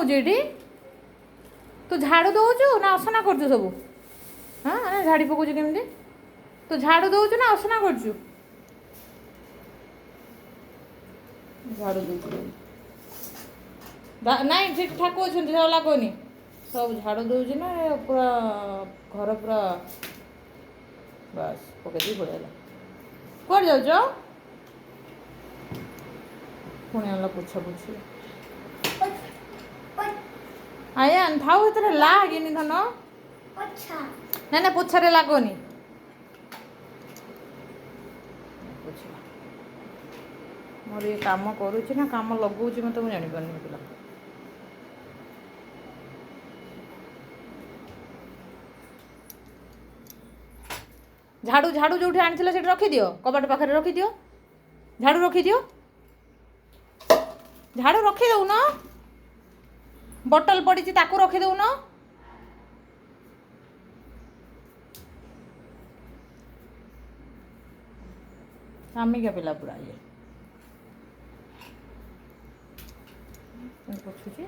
ହେଉଛି ଏଠି? ତୁ ଝାଡ଼ୁ ଦେଉଛୁ ନା ଅସନା କରୁଛୁ ସବୁ? ହଁ ମାନେ ଝାଡ଼ି ପକାଉଛୁ କେମିତି? ତୁ ଝାଡ଼ୁ ଦେଉଛୁ ନା ଅସନା କରୁଛୁ? ଝାଡ଼ୁ ଦେଉଛୁ ନାଇଁ ଠିକ୍ ଠାକ୍ ଅଛନ୍ତି, ଝାଳ ଲାଗୁନି। ସବୁ ଝାଡ଼ୁ ଦେଉଛି ନା ପୁରା ଘର ପୁରା ବାସ୍ ପକେଇ ଦେଇ ପଳେଇଲା। କୁଆଡ଼େ ଯାଉଛ? ପୁଣି ଆଣିଲା ପୋଛାପୋଛି। ଆଜ୍ଞା ଥାଉ ସେଥିରେ ଲାଗିନି ଧନ। ନାଇଁ ନାଇଁ ପୋଛାରେ ଲାଗୁନି। ମୋର ଇଏ କାମ କରୁଛି ନା କାମ ଲଗାଉଛି ମୋତେ, ମୁଁ ଜାଣିପାରୁନି ପିଲା। ଝାଡ଼ୁ ଝାଡ଼ୁ ଯେଉଁଠି ଆଣିଥିଲ ସେଠି ରଖିଦିଅ, କବାଟ ପାଖରେ ରଖିଦିଅ। ଝାଡ଼ୁ ରଖିଦିଅ, ଝାଡ଼ୁ ରଖିଦେଉନ। ବୋଟଲ ପଡ଼ିଛି ତାକୁ ରଖିଦେଉନ। କାମିକା ପିଲା ପୁରା ଇଏ ପୋଛୁଛି।